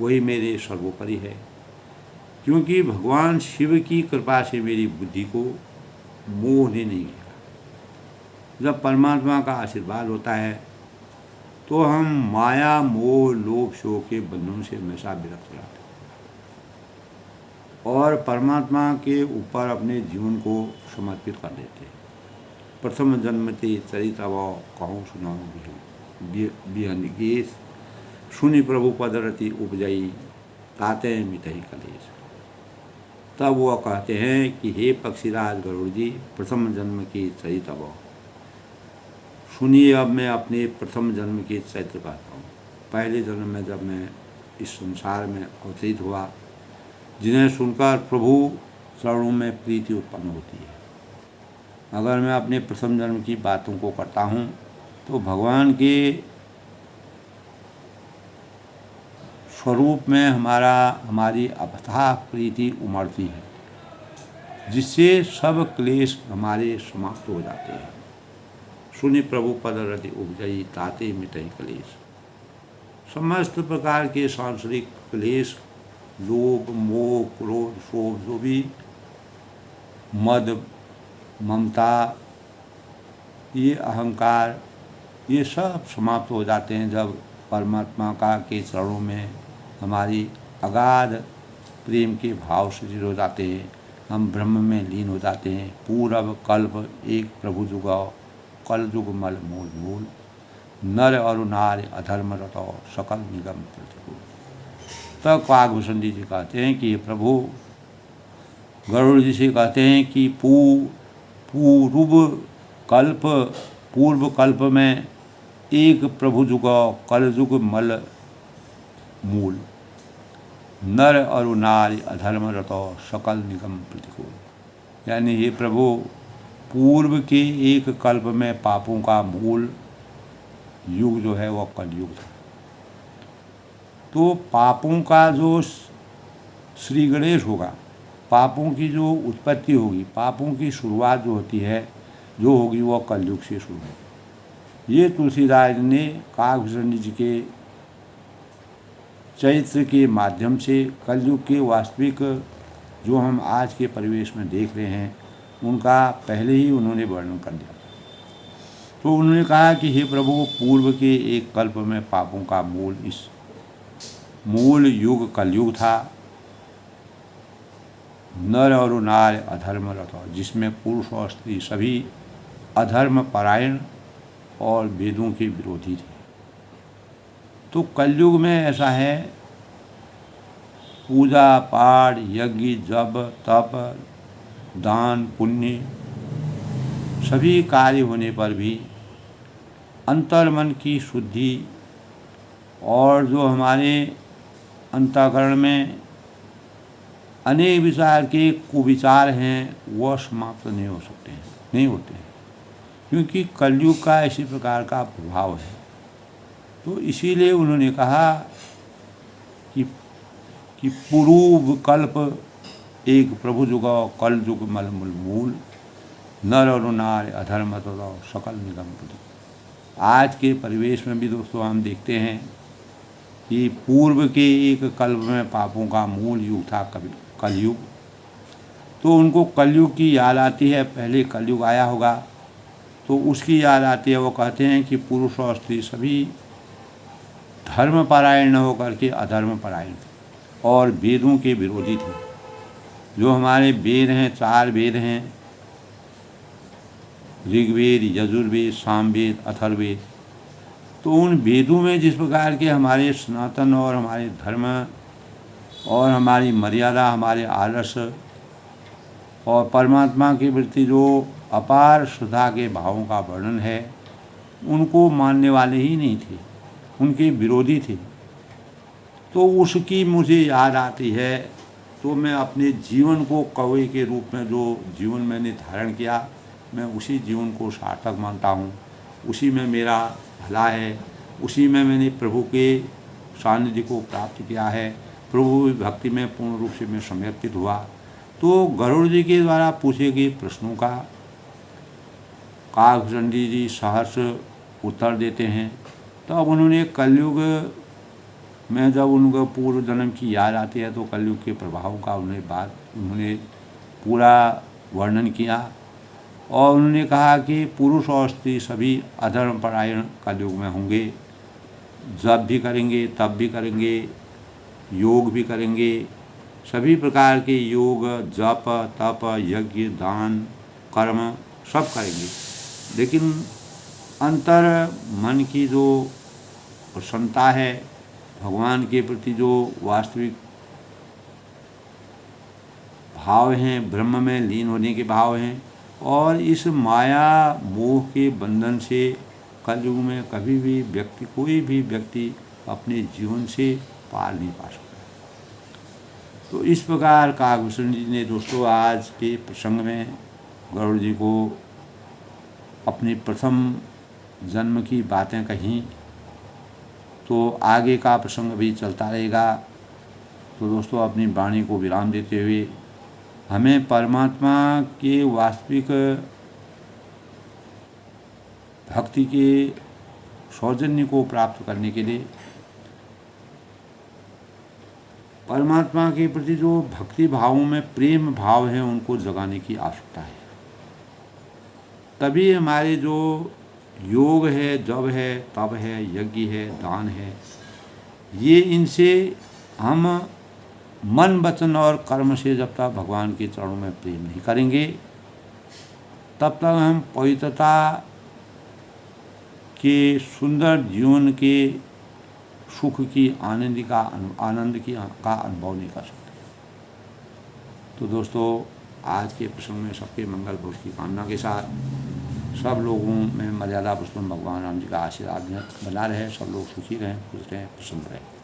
वही मेरे सर्वोपरि है। क्योंकि भगवान शिव की कृपा से मेरी बुद्धि को मोह ने नहीं घेरा। जब परमात्मा का आशीर्वाद होता है, तो हम माया, मोह, लोभ, शोक के बंधनों से हमेशा विरक्त रहते हैं, और परमात्मा के ऊपर अपने जीवन को समर्पित कर देते हैं। प्रथम जन्मते चरितव कहूँ सुनाऊँ बिहन, सुनि प्रभु पदरति उपजई, ताते मितहि कलेश। तब वह कहते हैं कि हे पक्षीराज गरुड़ जी, प्रथम जन्म की चरितव सुनिए। अब मैं अपने प्रथम जन्म के चरित्र कहता हूँ। पहले जन्म में जब मैं इस संसार में अवतरित हुआ, जिन्हें सुनकर प्रभु चरणों में प्रीति उत्पन्न होती है। अगर मैं अपने प्रथम जन्म की बातों को करता हूँ, तो भगवान के स्वरूप में हमारी अथाह प्रीति उमड़ती है, जिससे सब क्लेश हमारे समाप्त हो जाते हैं। सुनि प्रभु पदरति उपजई, ताते मिटहि क्लेश। समस्त प्रकार के सांसारिक क्लेश, लोभ, मोह, क्रोध, शोभ, जो भी मद, ममता, ये अहंकार, ये सब समाप्त हो जाते हैं जब परमात्मा के चरणों में हमारी अगाध प्रेम के भाव से हो जाते हैं। हम ब्रह्म में लीन हो जाते हैं। पूरब कल्प एक प्रभु जुगाओ, कल जुग मल मूल मूल, नर और नार अधर्म रतो, सकल निगम प्रतिकूल। तब कागभूषण जी कहते हैं कि प्रभु गरुड़ जी से कहते हैं कि पूर्व कल्प में एक प्रभु जुगो, कल जुग मल मूल, नर और नारी अधर्म रतो, सकल निगम प्रतिकूल। यानी ये प्रभु, पूर्व के एक कल्प में पापों का मूल युग जो है वह कलयुग था। तो पापों का जो श्री गणेश होगा। पापों की जो उत्पत्ति होगी, पापों की शुरुआत जो होती है, जो होगी वो कलयुग से शुरू होगी। ये तुलसीदास ने काकभूषण जी के चरित्र के माध्यम से कलयुग के वास्तविक जो हम आज के परिवेश में देख रहे हैं उनका पहले ही उन्होंने वर्णन कर दिया। तो उन्होंने कहा कि हे प्रभु, पूर्व के एक कल्प में पापों का मूल युग कलयुग था। नर और नार अधर्म रत, जिसमें पुरुष और स्त्री सभी अधर्म परायण और वेदों के विरोधी थे। तो कलयुग में ऐसा है, पूजा पाठ यज्ञ जप तप दान पुण्य सभी कार्य होने पर भी अंतर्मन की शुद्धि और जो हमारे अंतःकरण में अनेक विचार के कुविचार हैं वह समाप्त नहीं होते हैं, क्योंकि कलयुग का इसी प्रकार का प्रभाव है। तो इसीलिए उन्होंने कहा कि पूर्व कल्प एक प्रभु जुगा कल जुग मल मूल, नर और नार अधर्म तथा सकल निगम प्रति। आज के परिवेश में भी दोस्तों हम देखते हैं कि पूर्व के एक कल्प में पापों का मूल युग था कलयुग। तो उनको कलयुग की याद आती है, पहले कलयुग आया होगा तो उसकी याद आती है। वो कहते हैं कि पुरुष और स्त्री सभी धर्म परायण न होकर के अधर्म परायण थे और वेदों के विरोधी थे। जो हमारे वेद हैं, 4 वेद हैं, ऋग्वेद यजुर्वेद सामवेद अथर्ववेद। तो उन वेदों में जिस प्रकार के हमारे सनातन और हमारे धर्म और हमारी मर्यादा, हमारे आदर्श और परमात्मा के प्रति जो अपार श्रद्धा के भावों का वर्णन है, उनको मानने वाले ही नहीं थे, उनके विरोधी थे। तो उसकी मुझे याद आती है। तो मैं अपने जीवन को कवि के रूप में जो जीवन मैंने धारण किया, मैं उसी जीवन को सार्थक मानता हूँ। उसी में मेरा भला है, उसी में मैंने प्रभु के सानिध्य को प्राप्त किया है। प्रभु भक्ति में पूर्ण रूप से मैं समर्पित हुआ। तो गरुड़ जी के द्वारा पूछे गए प्रश्नों का काकभूषण जी सहर्ष उत्तर देते हैं। तो अब उन्होंने कलयुग में जब उनको पूर्व जन्म की याद आती है तो कलयुग के प्रभाव का उन्होंने पूरा वर्णन किया। और उन्होंने कहा कि पुरुष और स्त्री सभी अधर्म परायण कलयुग में होंगे, जप भी करेंगे तप भी करेंगे, योग भी करेंगे, सभी प्रकार के योग जप तप यज्ञ दान कर्म सब करेंगे। लेकिन अंतर मन की जो प्रसन्नता है, भगवान के प्रति जो वास्तविक भाव हैं, ब्रह्म में लीन होने के भाव हैं, और इस माया मोह के बंधन से कलयुग में कभी भी कोई भी व्यक्ति अपने जीवन से पार नहीं पा सकता। तो इस प्रकार काकभूषण जी ने दोस्तों आज के प्रसंग में गरुड़ जी को अपनी प्रथम जन्म की बातें कहीं। तो आगे का प्रसंग भी चलता रहेगा। तो दोस्तों अपनी वाणी को विराम देते हुए हमें परमात्मा के वास्तविक भक्ति के सौजन्य को प्राप्त करने के लिए परमात्मा के प्रति जो भक्ति भावों में प्रेम भाव है उनको जगाने की आवश्यकता है। तभी हमारे जो योग है, जप है, तप है, यज्ञ है, दान है, ये इनसे हम मन वचन और कर्म से जब तक भगवान के चरणों में प्रेम नहीं करेंगे तब तक हम पवित्रता के सुंदर जीवन के सुख की आनंद का अनुभव नहीं कर सकते। तो दोस्तों आज के प्रसंग में सबके मंगल भोज की कामना के साथ सब लोगों में मर्यादा पुरुषोत्तम भगवान राम जी का आशीर्वाद बना रहे, सब लोग सुखी रहें, खुश रहें, प्रसन्न रहें।